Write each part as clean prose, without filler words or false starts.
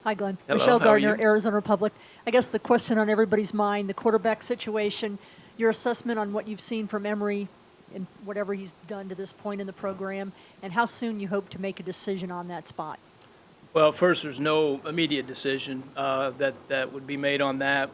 Hi, Glenn. Hello, Michelle how are Gardner, you? Arizona Republic. I guess the question on everybody's mind, the quarterback situation, your assessment on what you've seen from Emory and whatever he's done to this point in the program, and how soon you hope to make a decision on that spot. Well, first, there's no immediate decision that would be made on that.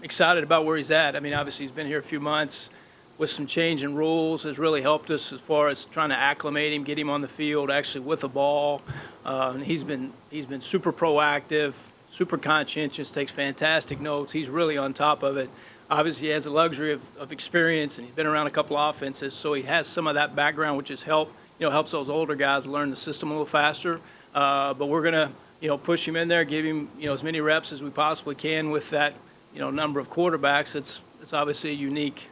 Excited about where he's at. I mean, obviously, he's been here a few months with some change in rules has really helped us as far as trying to acclimate him, get him on the field actually with the ball. And he's been super proactive, super conscientious, takes fantastic notes. He's really on top of it. Obviously, he has the luxury of experience, and he's been around a couple of offenses, so he has some of that background, which has helps those older guys learn the system a little faster. But we're gonna, push him in there, give him, as many reps as we possibly can with that, number of quarterbacks. It's obviously a unique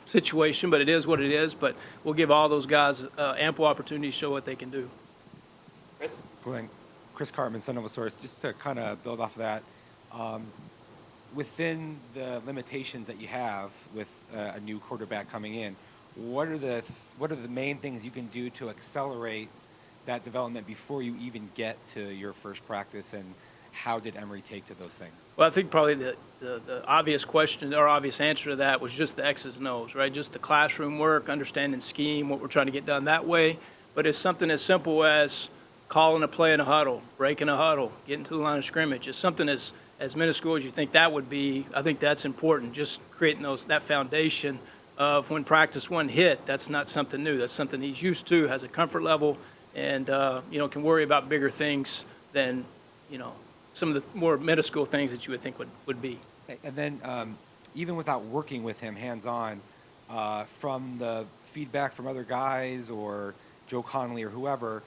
situation, but it is what it is. But we'll give all those guys ample opportunity to show what they can do. Chris? Glenn, Chris Cartman, Son of a Source, just to kind of build off of that, within the limitations that you have with a new quarterback coming in, what are the main things you can do to accelerate that development before you even get to your first practice, and how did Emory take to those things? Well, I think probably the obvious question or obvious answer to that was just the X's and O's, right? Just the classroom work, understanding scheme, what we're trying to get done that way. But it's something as simple as calling a play in a huddle, breaking a huddle, getting to the line of scrimmage. It's something as minuscule as you think that would be. I think that's important, just creating that foundation of when practice one hit, that's not something new. That's something he's used to, has a comfort level, and can worry about bigger things than some of the more minuscule things that you would think would be. And then even without working with him hands-on, from the feedback from other guys or Joe Connolly or whoever,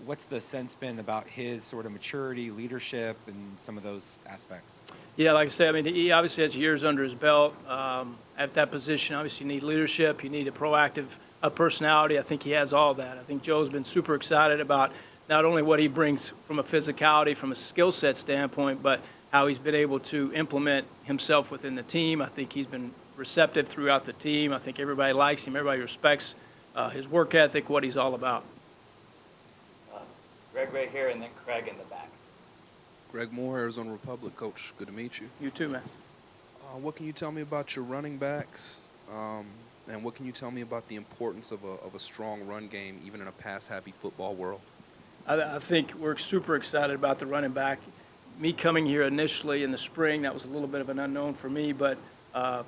what's the sense been about his sort of maturity, leadership, and some of those aspects? Yeah, like I said, I mean, he obviously has years under his belt. At that position, obviously you need leadership, you need a proactive personality. I think he has all that. I think Joe's been super excited about not only what he brings from a physicality, from a skill set standpoint, but how he's been able to implement himself within the team. I think he's been receptive throughout the team. I think everybody likes him. Everybody respects his work ethic, what he's all about. Greg right here, and then Craig in the back. Greg Moore, Arizona Republic. Coach, good to meet you. You too, man. What can you tell me about your running backs? And what can you tell me about the importance of a strong run game, even in a pass-happy football world? I think we're super excited about the running back. Me coming here initially in the spring, that was a little bit of an unknown for me, but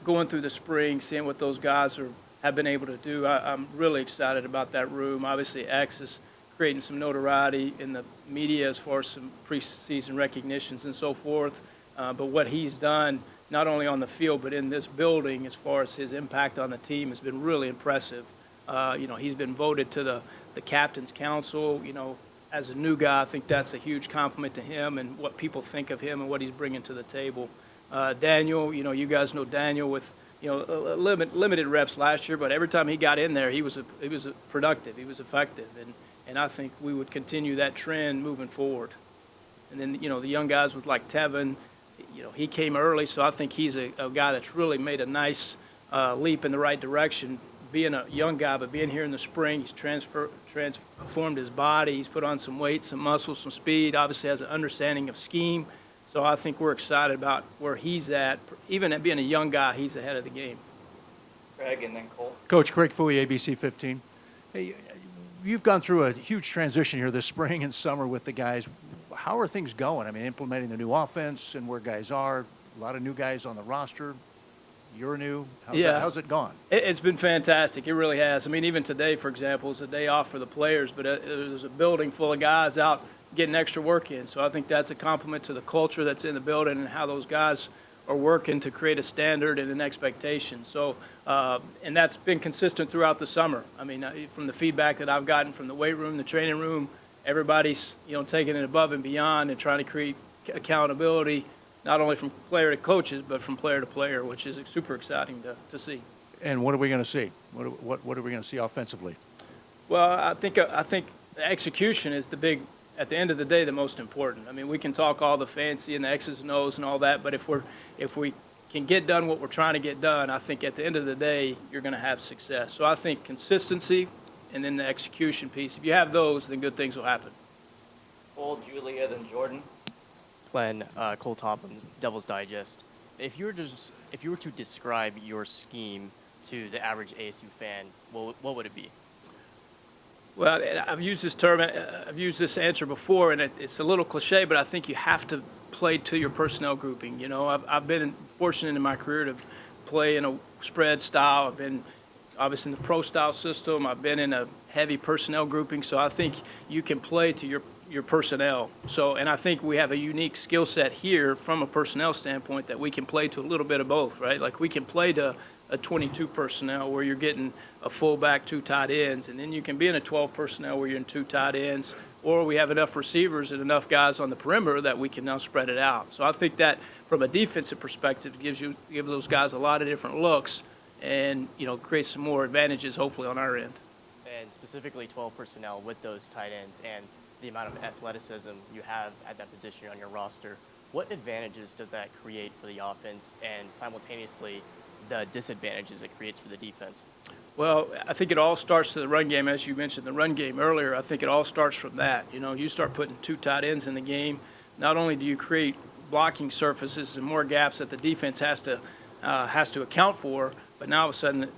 going through the spring, seeing what those guys have been able to do, I'm really excited about that room. Obviously, X is creating some notoriety in the media as far as some preseason recognitions and so forth. But what he's done, not only on the field but in this building, as far as his impact on the team, has been really impressive. He's been voted to the Captain's Council. As a new guy, I think that's a huge compliment to him and what people think of him and what he's bringing to the table. Daniel, you guys know Daniel with limited reps last year, but every time he got in there, he was productive, he was effective, and I think we would continue that trend moving forward. And then the young guys with like Tevin, he came early, so I think he's a guy that's really made a nice leap in the right direction. Being a young guy, but being here in the spring, he's transformed his body. He's put on some weight, some muscle, some speed. Obviously has an understanding of scheme. So I think we're excited about where he's at. Even at being a young guy, he's ahead of the game. Craig and then Cole. Coach Craig Fooey, ABC 15. Hey, you've gone through a huge transition here this spring and summer with the guys. How are things going? I mean, implementing the new offense and where guys are, a lot of new guys on the roster. You're new. How's it gone? It's been fantastic. It really has. I mean, even today, for example, is a day off for the players, but there's a building full of guys out getting extra work in. So I think that's a compliment to the culture that's in the building and how those guys are working to create a standard and an expectation. So, and that's been consistent throughout the summer. I mean, from the feedback that I've gotten from the weight room, the training room, everybody's, taking it above and beyond and trying to create accountability, not only from player to coaches, but from player to player, which is super exciting to see. And what are we going to see? What are we going to see offensively? Well, I think the execution is at the end of the day, the most important. I mean, we can talk all the fancy and the X's and O's and all that, but if we can get done what we're trying to get done, I think at the end of the day, you're going to have success. So I think consistency and then the execution piece, if you have those, then good things will happen. Cole, Julia, then Jordan. Glenn, Cole Topham, Devil's Digest. If you were to describe your scheme to the average ASU fan, what would it be? Well, I've used this term, I've used this answer before, and it's a little cliche, but I think you have to play to your personnel grouping. You know, I've been fortunate in my career to play in a spread style. I've been obviously in the pro style system. I've been in a heavy personnel grouping, so I think you can play to your personnel. So, and I think we have a unique skill set here from a personnel standpoint that we can play to a little bit of both, right? Like we can play to a 22 personnel where you're getting a fullback, 2 tight ends, and then you can be in a 12 personnel where you're in 2 tight ends, or we have enough receivers and enough guys on the perimeter that we can now spread it out. So I think that from a defensive perspective gives those guys a lot of different looks and, you know, creates some more advantages hopefully on our end. And specifically 12 personnel with those tight ends and the amount of athleticism you have at that position on your roster, what advantages does that create for the offense and simultaneously the disadvantages it creates for the defense? Well, I think it all starts to the run game, as you mentioned, the run game earlier. I think it all starts from that. You know, you start putting 2 tight ends in the game, not only do you create blocking surfaces and more gaps that the defense has to account for, but now all of a sudden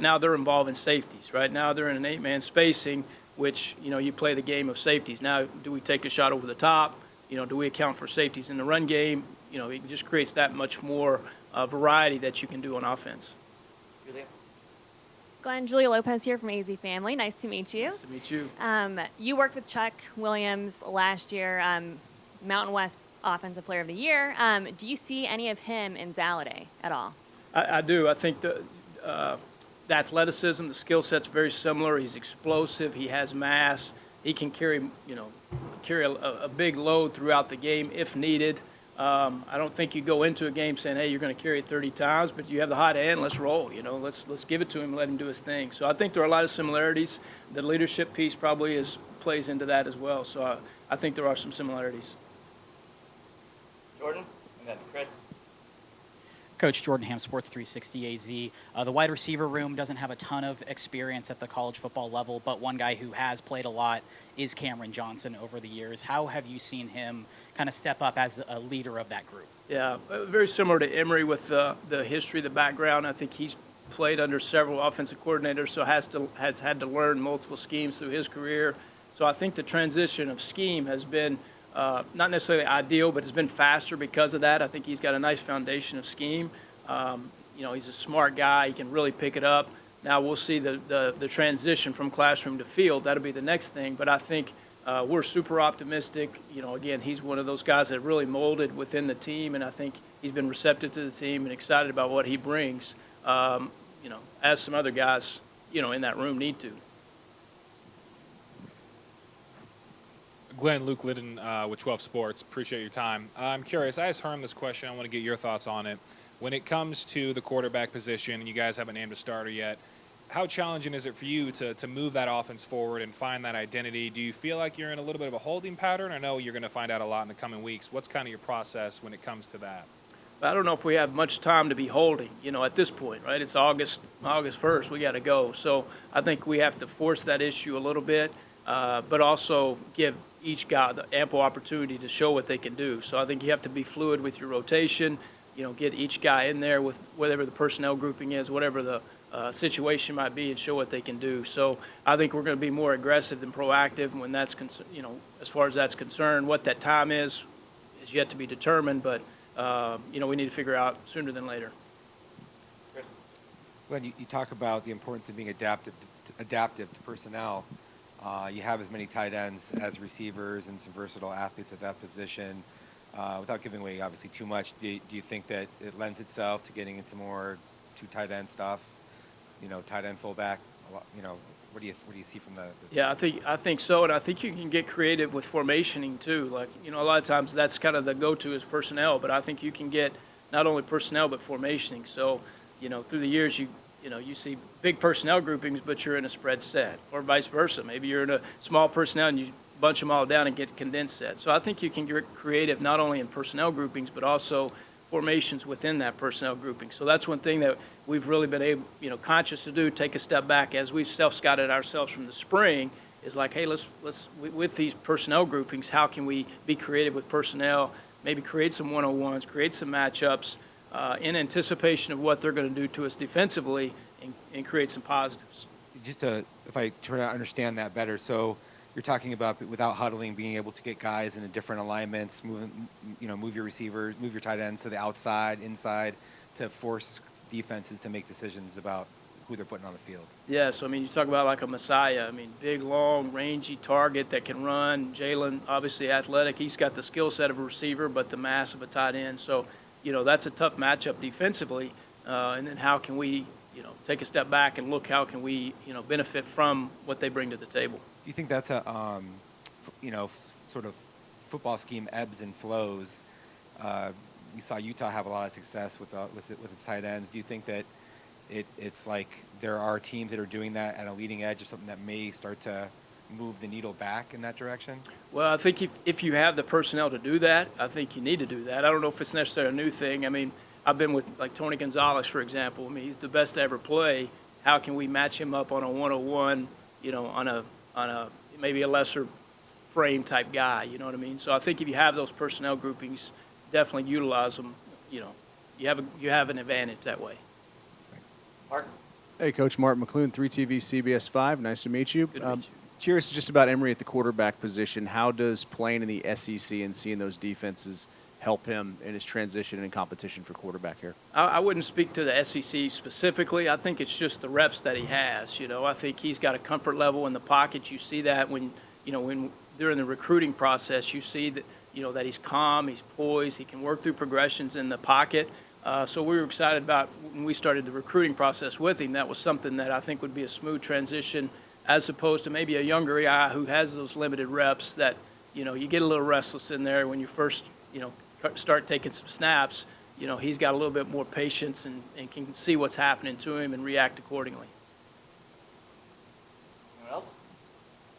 now they're involved in safeties. Right now they're in an 8-man spacing, which, you know, you play the game of safeties. Now, do we take a shot over the top? You know, do we account for safeties in the run game? You know, it just creates that much more variety that you can do on offense. Julia? Glenn, Julia Lopez here from AZ Family. Nice to meet you. Nice to meet you. You worked with Chuck Williams last year, Mountain West Offensive Player of the Year. Do you see any of him in Zalade at all? I do. I think the athleticism, the skill set's very similar. He's explosive. He has mass. He can carry a big load throughout the game if needed. I don't think you go into a game saying, hey, you're going to carry it 30 times, but you have the hot hand, let's roll. You know, let's give it to him and let him do his thing. So I think there are a lot of similarities. The leadership piece probably plays into that as well. So I think there are some similarities. Jordan? And then Chris? Coach Jordan Ham, Sports 360 AZ. The wide receiver room doesn't have a ton of experience at the college football level, but one guy who has played a lot is Cameron Johnson over the years. How have you seen him kind of step up as a leader of that group? Yeah, very similar to Emory with the history, the background. I think he's played under several offensive coordinators, so has had to learn multiple schemes through his career. So I think the transition of scheme has been not necessarily ideal, but it's been faster because of that. I think he's got a nice foundation of scheme. You know, he's a smart guy. He can really pick it up. Now we'll see the transition from classroom to field. That'll be the next thing. But I think we're super optimistic. You know, again, he's one of those guys that really molded within the team, and I think he's been receptive to the team and excited about what he brings, you know, as some other guys, you know, in that room need to. Glenn, Luke Liddon with 12 Sports. Appreciate your time. I'm curious. I asked Herm this question. I want to get your thoughts on it. When it comes to the quarterback position, and you guys haven't named a starter yet, how challenging is it for you to move that offense forward and find that identity? Do you feel like you're in a little bit of a holding pattern? I know you're going to find out a lot in the coming weeks. What's kind of your process when it comes to that? I don't know if we have much time to be holding, you know, at this point, right? It's August 1st. We got to go. So I think we have to force that issue a little bit, but also give each guy the ample opportunity to show what they can do. So I think you have to be fluid with your rotation, you know, get each guy in there with whatever the personnel grouping is, whatever the situation might be, and show what they can do. So I think we're going to be more aggressive than proactive when that's, you know, as far as that's concerned. What that time is yet to be determined, but, you know, we need to figure out sooner than later. Chris? Glenn, you talk about the importance of being adaptive to personnel. You have as many tight ends as receivers and some versatile athletes at that position. Without giving away, obviously, too much, do you think that it lends itself to getting into more 2 tight end stuff? You know, tight end, fullback. You know, what do you see from the? Yeah, I think so, and I think you can get creative with formationing too. Like, you know, a lot of times that's kind of the go-to is personnel, but I think you can get not only personnel but formationing. So, you know, through the years you see big personnel groupings, but you're in a spread set, or vice versa. Maybe you're in a small personnel and you bunch them all down and get condensed set. So I think you can get creative not only in personnel groupings but also formations within that personnel grouping. So that's one thing that we've really been able, you know, conscious to do, take a step back as we've self-scouted ourselves from the spring, is like, hey, let's with these personnel groupings, how can we be creative with personnel, maybe create some one-on-ones, create some matchups in anticipation of what they're going to do to us defensively and create some positives. Just to, if I try to understand that better, so you're talking about without huddling, being able to get guys into different alignments, move your receivers, move your tight ends to the outside, inside, to force defenses to make decisions about who they're putting on the field. Yeah, so I mean, you talk about like a Messiah. I mean, big, long, rangy target that can run. Jalen, obviously athletic. He's got the skill set of a receiver, but the mass of a tight end. So, that's a tough matchup defensively. And then how can we, take a step back and look how can we, benefit from what they bring to the table? Do you think that's a, sort of football scheme ebbs and flows? We saw Utah have a lot of success with its tight ends. Do you think that it's like there are teams that are doing that at a leading edge of something that may start to move the needle back in that direction? Well, I think if you have the personnel to do that, I think you need to do that. I don't know if it's necessarily a new thing. I mean, I've been with like Tony Gonzalez, for example. I mean, he's the best to ever play. How can we match him up on a one-on-one, on a maybe a lesser frame type guy, you know what I mean? So I think if you have those personnel groupings, definitely utilize them. You have an advantage that way. Mark? Hey, Coach Martin McClune, 3TV CBS 5. Nice to meet you. Good to meet you. Curious just about Emory at the quarterback position. How does playing in the SEC and seeing those defenses help him in his transition and competition for quarterback here? I wouldn't speak to the SEC specifically. I think it's just the reps that he has. I think he's got a comfort level in the pocket. You see that when during the recruiting process, you see that that he's calm, he's poised, he can work through progressions in the pocket. So we were excited about when we started the recruiting process with him. That was something that I think would be a smooth transition, as opposed to maybe a younger guy who has those limited reps that you get a little restless in there when you first start taking some snaps. He's got a little bit more patience and can see what's happening to him and react accordingly. Anyone else?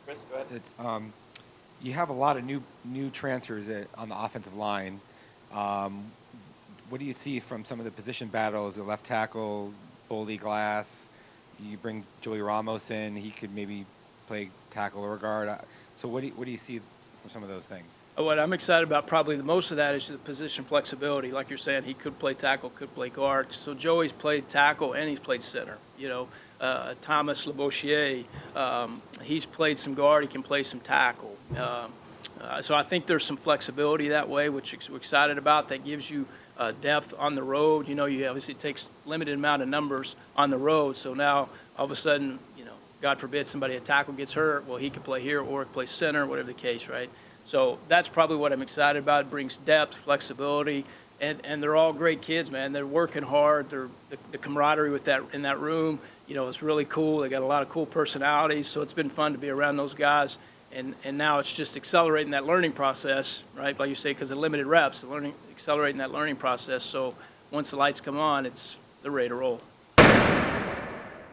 Chris, go ahead. It's, you have a lot of new transfers on the offensive line. What do you see from some of the position battles? The left tackle, Boldy Glass. You bring Joey Ramos in. He could maybe play tackle or guard. So what do you see from some of those things? What I'm excited about, probably the most of that, is the position flexibility. Like you're saying, he could play tackle, could play guard. So Joey's played tackle and he's played center. Thomas Labossiere, he's played some guard. He can play some tackle. So I think there's some flexibility that way, which we're excited about. That gives you depth on the road. You obviously it takes limited amount of numbers on the road. So now all of a sudden, God forbid somebody at tackle gets hurt, well, he can play here or play center, whatever the case, right? So that's probably what I'm excited about. It brings depth, flexibility, and they're all great kids, man. They're working hard. The camaraderie in that room, it's really cool. They got a lot of cool personalities, so it's been fun to be around those guys. And now it's just accelerating that learning process, right? Like you say, because of limited reps, accelerating that learning process. So once the lights come on, they're ready to roll.